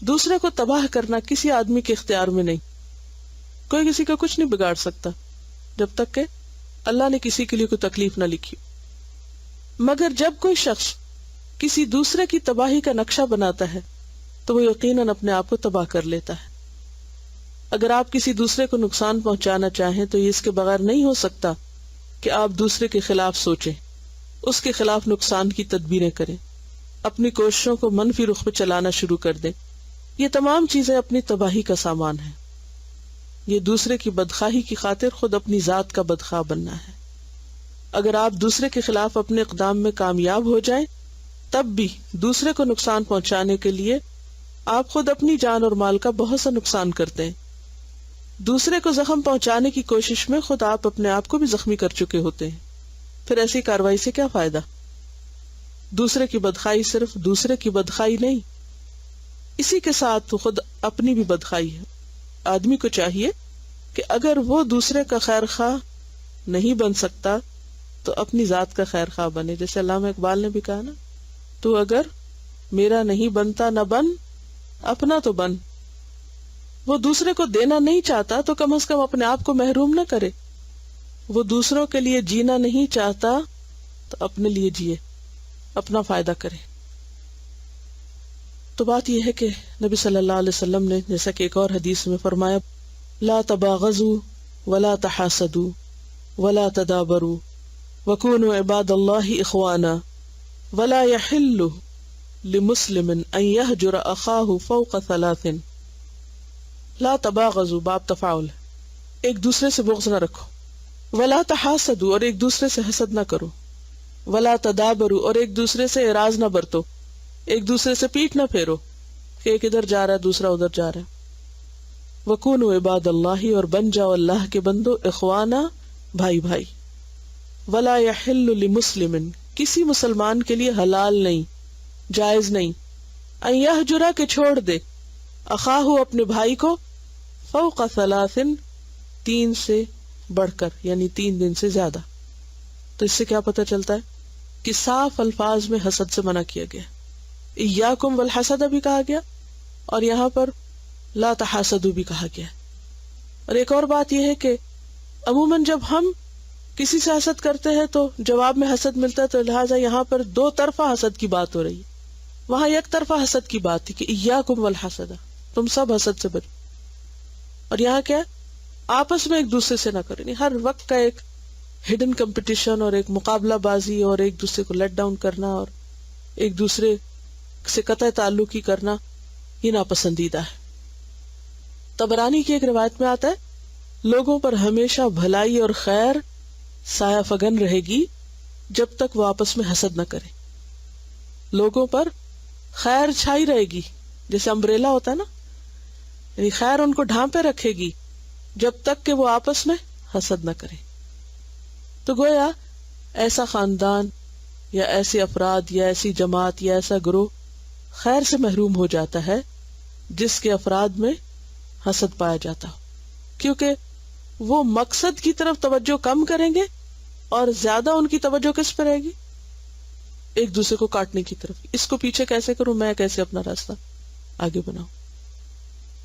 دوسرے کو تباہ کرنا کسی آدمی کے اختیار میں نہیں. کوئی کسی کا کچھ نہیں بگاڑ سکتا جب تک کہ اللہ نے کسی کے لیے کوئی تکلیف نہ لکھی. مگر جب کوئی شخص کسی دوسرے کی تباہی کا نقشہ بناتا ہے تو وہ یقیناً اپنے آپ کو تباہ کر لیتا ہے. اگر آپ کسی دوسرے کو نقصان پہنچانا چاہیں تو یہ اس کے بغیر نہیں ہو سکتا کہ آپ دوسرے کے خلاف سوچیں. اس کے خلاف نقصان کی تدبیریں کریں، اپنی کوششوں کو منفی رخ پہ چلانا شروع کر دیں. یہ تمام چیزیں اپنی تباہی کا سامان ہیں. یہ دوسرے کی بدخواہی کی خاطر خود اپنی ذات کا بدخواہ بننا ہے. اگر آپ دوسرے کے خلاف اپنے اقدام میں کامیاب ہو جائیں تب بھی دوسرے کو نقصان پہنچانے کے لیے آپ خود اپنی جان اور مال کا بہت سا نقصان کرتے ہیں. دوسرے کو زخم پہنچانے کی کوشش میں خود آپ اپنے آپ کو بھی زخمی کر چکے ہوتے ہیں. پھر ایسی کارروائی سے کیا فائدہ؟ دوسرے کی بدخواہی صرف دوسرے کی بدخواہی نہیں، اسی کے ساتھ خود اپنی بھی بدخواہی ہے. آدمی کو چاہیے کہ اگر وہ دوسرے کا خیر خواہ نہیں بن سکتا تو اپنی ذات کا خیر خواہ بنے. جیسے علامہ اقبال نے بھی کہا نا، تو اگر میرا نہیں بنتا نہ بن، اپنا تو بن. وہ دوسرے کو دینا نہیں چاہتا تو کم از کم اپنے آپ کو محروم نہ کرے. وہ دوسروں کے لیے جینا نہیں چاہتا تو اپنے لیے جیے، اپنا فائدہ کرے. تو بات یہ ہے کہ نبی صلی اللہ علیہ وسلم نے جیسا کہ ایک اور حدیث میں فرمایا، لا تباغضوا ولا تحاسدوا ولا تدابروا وكونوا عباد الله اخوانا ولا يحل لمسلم ان يهجر اخاه فوق 3. لا تباغضوا باب تفاعل، ایک دوسرے سے بغض نہ رکھو. ولا تحاسدوا اور ایک دوسرے سے حسد نہ کرو. ولا تدابروا اور ایک دوسرے سے اعراض نہ برتو، ایک دوسرے سے پیٹ نہ پھیرو کہ ایک ادھر جا رہا ہے دوسرا ادھر جا رہا ہے. وَكُونُوا عِبَادَ اللَّهِ اور بن جاؤ اللہ کے بندو، اخوانا بھائی بھائی. وَلَا يَحِلُّ لِمُسْلِمٍ کسی مسلمان کے لیے حلال نہیں، جائز نہیں، ان یہجرا کہ چھوڑ دے، اخاہ اپنے بھائی کو، فوق 3 3 سے بڑھ کر، یعنی 3 دن سے زیادہ. تو اس سے کیا پتہ چلتا ہے کہ صاف الفاظ میں حسد سے منع کیا گیا. ایاکم والحسد بھی کہا گیا اور یہاں پر لا تحاسدوا بھی کہا گیا. اور ایک اور بات یہ ہے کہ عموماً جب ہم کسی سے حسد کرتے ہیں تو جواب میں حسد ملتا ہے، تو لہٰذا یہاں پر 2 طرفہ حسد کی بات ہو رہی ہے. وہاں ایک طرفہ حسد کی بات تھی کہ ایاکم والحسد، تم سب حسد سے بچو. اور یہاں کیا آپس میں ایک دوسرے سے نہ کریں. ہر وقت کا ایک ہڈن کمپٹیشن اور ایک مقابلہ بازی اور ایک دوسرے کو لیٹ ڈاؤن کرنا اور ایک دوسرے سے قطع تعلقی کرنا، یہ ناپسندیدہ ہے. طبرانی کی ایک روایت میں آتا ہے، لوگوں پر ہمیشہ بھلائی اور خیر سایہ فگن رہے گی جب تک وہ آپس میں حسد نہ کرے. لوگوں پر خیر چھائی رہے گی، جیسے امبریلا ہوتا ہے نا، یعنی خیر ان کو ڈھانپے رکھے گی جب تک کہ وہ آپس میں حسد نہ کرے. تو گویا ایسا خاندان یا ایسے افراد یا ایسی جماعت یا ایسا گروہ خیر سے محروم ہو جاتا ہے جس کے افراد میں حسد پایا جاتا ہو، کیونکہ وہ مقصد کی طرف توجہ کم کریں گے اور زیادہ ان کی توجہ کس پہ رہے گی؟ ایک دوسرے کو کاٹنے کی طرف. اس کو پیچھے کیسے کروں، میں کیسے اپنا راستہ آگے بناؤں.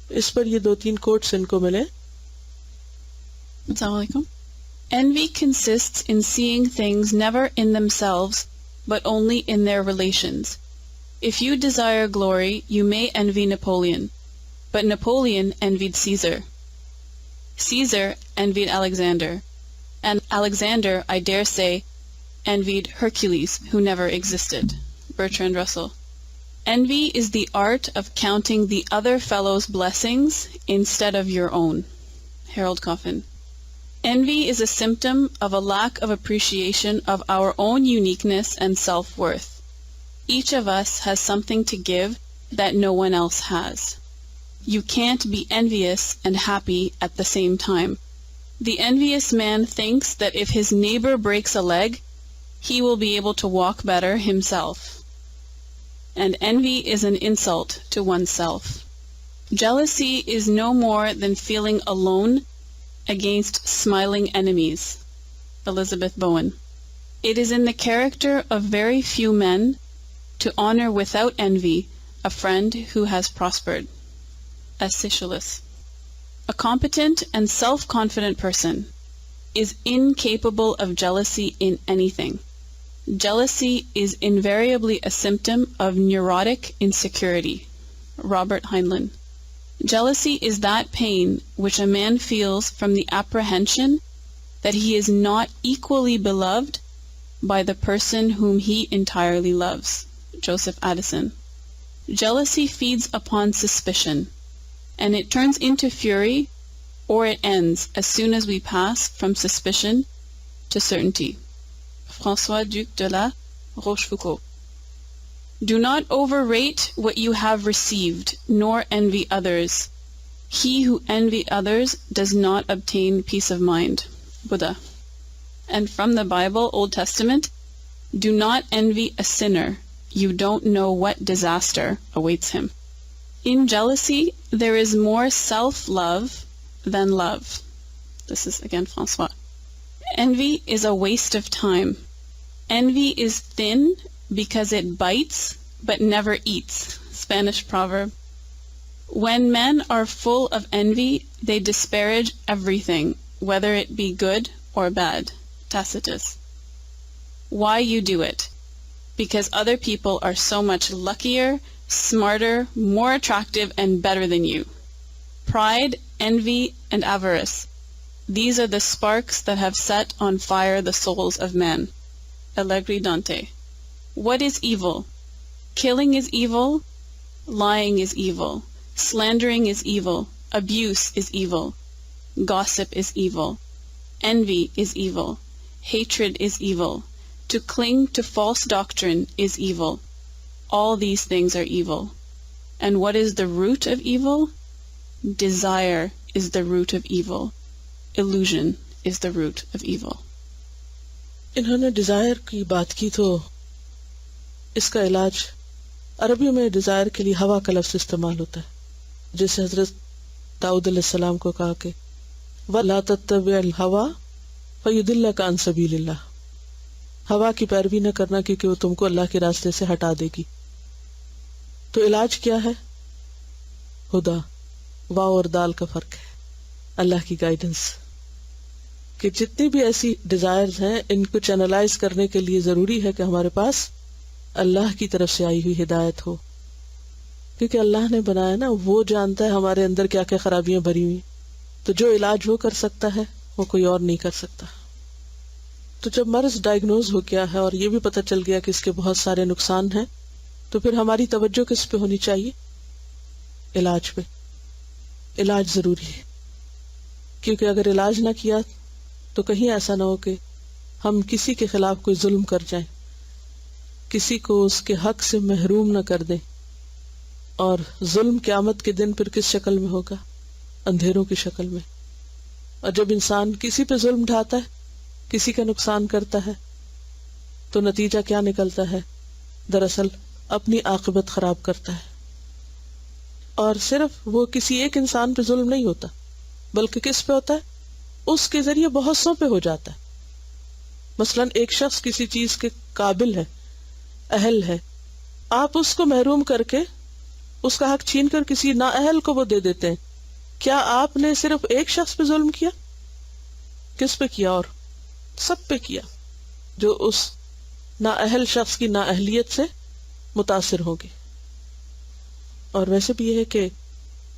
اس پر یہ 2-3 کوٹس ان کو ملے. Assalamu alaikum. Envy consists in seeing things never in themselves, but only in their relations. If you desire glory, you may envy Napoleon, but Napoleon envied Caesar. Caesar envied Alexander, and Alexander, I dare say, envied Hercules, who never existed. Bertrand Russell. Envy is the art of counting the other fellow's blessings instead of your own. Harold Coffin. Envy is a symptom of a lack of appreciation of our own uniqueness and self-worth. Each of us has something to give that no one else has. You can't be envious and happy at the same time. The envious man thinks that if his neighbor breaks a leg, he will be able to walk better himself. And envy is an insult to oneself. Jealousy is no more than feeling alone against smiling enemies. Elizabeth Bowen. It is in the character of very few men to honor without envy a friend who has prospered. Aeschylus. A competent and self-confident person is incapable of jealousy in anything. Jealousy is invariably a symptom of neurotic insecurity. Robert Heinlein. Jealousy is that pain which a man feels from the apprehension that he is not equally beloved by the person whom he entirely loves. Joseph Addison. Jealousy feeds upon suspicion, and it turns into fury, or it ends as soon as we pass from suspicion to certainty. François Duc de la Rochefoucauld. Do not overrate what you have received, nor envy others. He who envy others does not obtain peace of mind. Buddha. And from the Bible, Old Testament, do not envy a sinner. You don't know what disaster awaits him. In jealousy, there is more self-love than love. This is again François. Envy is a waste of time. Envy is thin because it bites but never eats. Spanish proverb. When men are full of envy, they disparage everything, whether it be good or bad. Tacitus. Why you do it? Because other people are so much luckier, smarter, more attractive, and better than you. Pride, envy, and avarice. These are the sparks that have set on fire the souls of men. Allegri Dante. What is evil? Killing is evil. Lying is evil. Slandering is evil. Abuse is evil. Gossip is evil. Envy is evil. Hatred is evil. To cling to false doctrine is evil. All these things are evil. And what is the root of evil? Desire is the root of evil. Illusion is the root of evil. انہوں نے Dzire کی بات کی تو اس کا علاج عربی میں ڈیزائر کے لیے ہوا کا لفظ استعمال ہوتا ہے، جیسے حضرت داؤد علیہ السلام کو کہا کہ وَلَا تَتَّبِعِ الْهَوَىٰ فَيُضِلَّكَ عَن سَبِيلِ اللَّهِ، ہوا کی پیروی نہ کرنا کیونکہ وہ تم کو اللہ کے راستے سے ہٹا دے گی. تو علاج کیا ہے؟ ہدا، واو اور دال کا فرق ہے، اللہ کی گائیڈنس. کہ جتنی بھی ایسی ڈیزائرز ہیں ان کو چینلائز کرنے کے لیے ضروری ہے کہ ہمارے پاس اللہ کی طرف سے آئی ہوئی ہدایت ہو، کیونکہ اللہ نے بنایا نا، وہ جانتا ہے ہمارے اندر کیا کیا خرابیاں بھری ہوئی. تو جو علاج وہ کر سکتا ہے وہ کوئی اور نہیں کر سکتا. تو جب مرض ڈائگنوز ہو گیا ہے اور یہ بھی پتہ چل گیا کہ اس کے بہت سارے نقصان ہیں، تو پھر ہماری توجہ کس پہ ہونی چاہیے؟ علاج پہ. علاج ضروری ہے، کیونکہ اگر علاج نہ کیا تو کہیں ایسا نہ ہو کہ ہم کسی کے خلاف کوئی ظلم کر جائیں، کسی کو اس کے حق سے محروم نہ کر دیں. اور ظلم قیامت کے دن پھر کس شکل میں ہوگا؟ اندھیروں کی شکل میں. اور جب انسان کسی پہ ظلم ڈھاتا ہے، کسی کا نقصان کرتا ہے، تو نتیجہ کیا نکلتا ہے؟ دراصل اپنی عاقبت خراب کرتا ہے. اور صرف وہ کسی ایک انسان پہ ظلم نہیں ہوتا، بلکہ کس پہ ہوتا ہے؟ اس کے ذریعے بہت سو پہ ہو جاتا ہے. مثلا ایک شخص کسی چیز کے قابل ہے، اہل ہے، آپ اس کو محروم کر کے اس کا حق چھین کر کسی نااہل کو وہ دے دیتے ہیں. کیا آپ نے صرف ایک شخص پہ ظلم کیا؟ کس پہ کیا؟ اور سب پہ کیا جو اس نااہل شخص کی نااہلیت سے متاثر ہوں گے. اور ویسے بھی یہ ہے کہ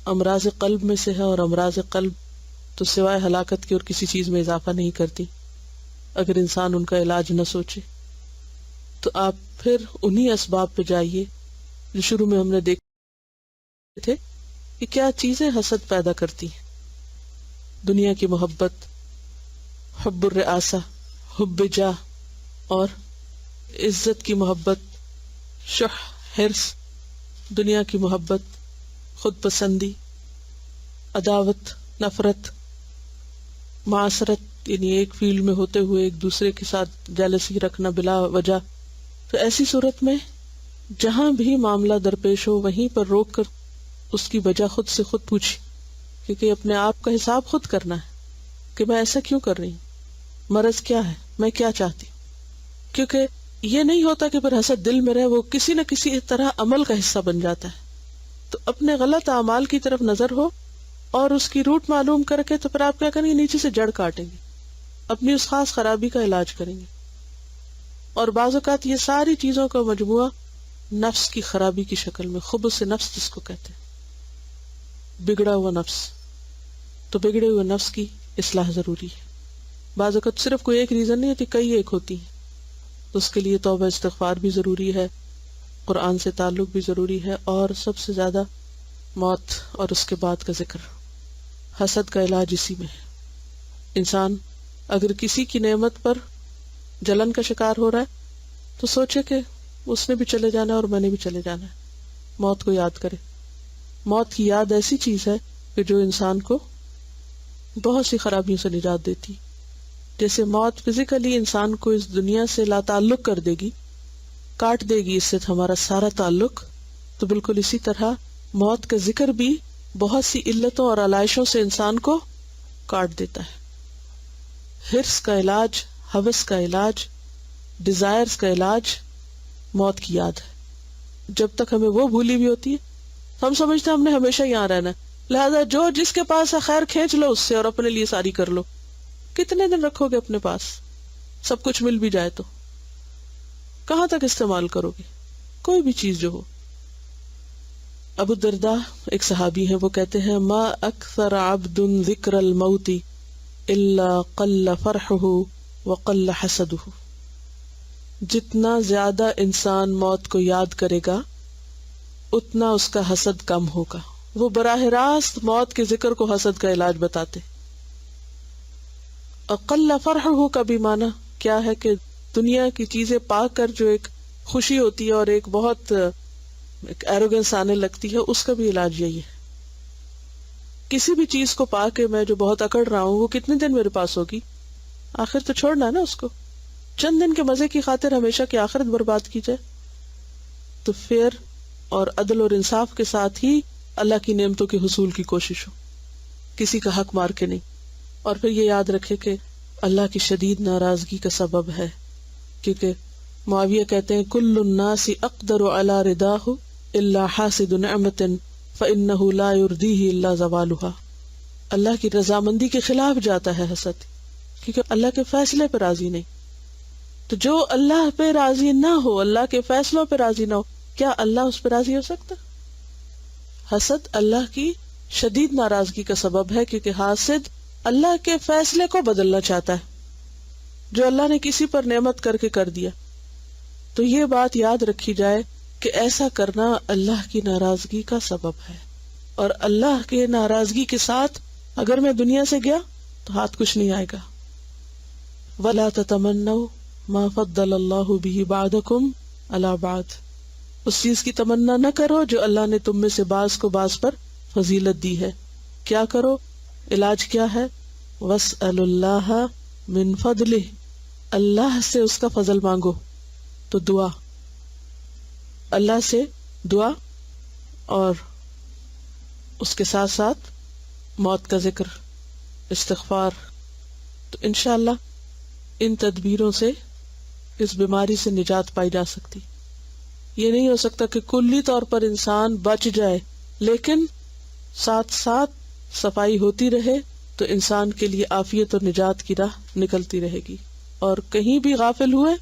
امراض قلب میں سے ہے، اور امراض قلب تو سوائے ہلاکت کی اور کسی چیز میں اضافہ نہیں کرتی اگر انسان ان کا علاج نہ سوچے. تو آپ پھر انہی اسباب پہ جائیے جو شروع میں ہم نے دیکھے تھے کہ کیا چیزیں حسد پیدا کرتی ہیں. دنیا کی محبت، حب الرئاسہ، حب جاہ، اور عزت کی محبت، شح، حرص، دنیا کی محبت، خود پسندی، عداوت، نفرت، معاشرت، یعنی ایک فیلڈ میں ہوتے ہوئے ایک دوسرے کے ساتھ جیلسی رکھنا بلا وجہ. تو ایسی صورت میں جہاں بھی معاملہ درپیش ہو وہیں پر روک کر اس کی وجہ خود سے خود پوچھی، کیونکہ اپنے آپ کا حساب خود کرنا ہے کہ میں ایسا کیوں کر رہی ہوں، مرض کیا ہے، میں کیا چاہتی ہوں. کیونکہ یہ نہیں ہوتا کہ پھر حسد دل میں رہے، وہ کسی نہ کسی طرح عمل کا حصہ بن جاتا ہے. تو اپنے غلط اعمال کی طرف نظر ہو اور اس کی روٹ معلوم کر کے تو پھر آپ کیا کریں گے؟ نیچے سے جڑ کاٹیں گے، اپنی اس خاص خرابی کا علاج کریں گے. اور بعض اوقات یہ ساری چیزوں کا مجموعہ نفس کی خرابی کی شکل میں، خبث نفس جس کو کہتے ہیں، بگڑا ہوا نفس. تو بگڑے ہوئے نفس کی اصلاح ضروری ہے. بعض اوقات صرف کوئی ایک ریزن نہیں ہوتی، کئی ایک ہوتی ہیں. تو اس کے لیے توبہ استغفار بھی ضروری ہے، قرآن سے تعلق بھی ضروری ہے، اور سب سے زیادہ موت اور اس کے بعد کا ذکر۔ حسد کا علاج اسی میں ہے۔ انسان اگر کسی کی نعمت پر جلن کا شکار ہو رہا ہے تو سوچے کہ اس نے بھی چلے جانا ہے اور میں نے بھی چلے جانا ہے، موت کو یاد کرے۔ موت کی یاد ایسی چیز ہے کہ جو انسان کو بہت سی خرابیوں سے نجات دیتی۔ جیسے موت فزیکلی انسان کو اس دنیا سے لا تعلق کر دے گی، کاٹ دے گی اس سے ہمارا سارا تعلق، تو بالکل اسی طرح موت کا ذکر بھی بہت سی علتوں اور علائشوں سے انسان کو کاٹ دیتا ہے۔ حرص کا علاج، ہوس کا علاج، ڈیزائرز کا علاج موت کی یاد ہے۔ جب تک ہمیں وہ بھولی بھی ہوتی ہے ہم سمجھتے ہیں ہم نے ہمیشہ یہاں رہنا ہے، لہذا جو جس کے پاس ہے خیر کھینچ لو اس سے اور اپنے لیے ساری کر لو۔ کتنے دن رکھو گے اپنے پاس؟ سب کچھ مل بھی جائے تو کہاں تک استعمال کرو گے؟ کوئی بھی چیز جو ہو۔ ابو الدرداء ایک صحابی ہیں، وہ کہتے ہیں ما اکثر عبد ذکر الموت الا قل فرحہ وقل حسدہ، جتنا زیادہ انسان موت کو یاد کرے گا اتنا اس کا حسد کم ہوگا۔ وہ براہ راست موت کے ذکر کو حسد کا علاج بتاتے۔ اقل فرحہ کا بھی معنی کیا ہے کہ دنیا کی چیزیں پا کر جو ایک خوشی ہوتی ہے اور ایک بہت ایروگنس آنے لگتی ہے، اس کا بھی علاج یہی ہے۔ کسی بھی چیز کو پا کے میں جو بہت اکڑ رہا ہوں وہ کتنے دن میرے پاس ہوگی؟ آخر تو چھوڑنا ہے نا اس کو۔ چند دن کے مزے کی خاطر ہمیشہ کی آخرت برباد کی جائے؟ تو فیئر اور عدل اور انصاف کے ساتھ ہی اللہ کی نعمتوں کے حصول کی کوشش ہو، کسی کا حق مار کے نہیں۔ اور پھر یہ یاد رکھے کہ اللہ کی شدید ناراضگی کا سبب ہے، کیونکہ معاویہ کہتے ہیں کل الناس اقدر علی رداہ الا حاسد نعمت فانہ لا یرضیہ الا زوالها۔ اللہ کی رضامندی کے خلاف جاتا ہے حسد، کیونکہ اللہ کے فیصلے پہ راضی نہیں۔ تو جو اللہ پہ راضی نہ ہو، اللہ کے فیصلوں پہ راضی نہ ہو، کیا اللہ اس پہ راضی ہو سکتا؟ حسد اللہ کی شدید ناراضگی کا سبب ہے، کیونکہ حاسد اللہ کے فیصلے کو بدلنا چاہتا ہے جو اللہ نے کسی پر نعمت کر کے کر دیا۔ تو یہ بات یاد رکھی جائے کہ ایسا کرنا اللہ کی ناراضگی کا سبب ہے، اور اللہ کے ناراضگی کے ساتھ اگر میں دنیا سے گیا تو ہاتھ کچھ نہیں آئے گا۔ وَلَا تَتَمَنَّوْا مَا فَضَّلَ اللَّهُ بِهِ بَعْضَكُمْ عَلَى بَعْضٍ، اس چیز کی تمنا نہ کرو جو اللہ نے تم میں سے بعض کو بعض پر فضیلت دی ہے۔ کیا کرو؟ علاج کیا ہے؟ وَاسْأَلُوا اللَّهَ مِن فَضْلِهِ، اللہ سے اس کا فضل مانگو۔ تو دعا، اللہ سے دعا، اور اس کے ساتھ ساتھ موت کا ذکر، استغفار۔ تو انشاءاللہ ان تدبیروں سے اس بیماری سے نجات پائی جا سکتی۔ یہ نہیں ہو سکتا کہ کلی طور پر انسان بچ جائے، لیکن ساتھ ساتھ صفائی ہوتی رہے تو انسان کے لیے عافیت اور نجات کی راہ نکلتی رہے گی۔ اور کہیں بھی غافل ہوئے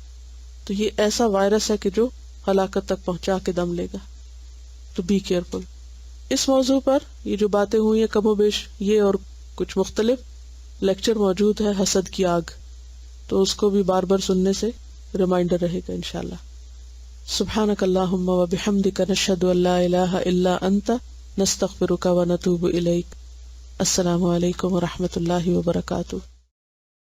تو یہ ایسا وائرس ہے کہ جو ہلاکت تک پہنچا کے دم لے گا۔ تو بی کیئرفل۔ اس موضوع پر یہ جو باتیں ہوئی ہیں کم و بیش، یہ اور کچھ مختلف لیکچر موجود ہے، حسد کی آگ، تو اس کو بھی بار بار سننے سے ریمائنڈر رہے گا انشاءاللہ۔ سبحانک اللہم و بحمدک نشہد ان لا الہ الا انت نستغفرک و نتوب الیک۔ السلام علیکم و رحمۃ اللہ وبرکاتہ۔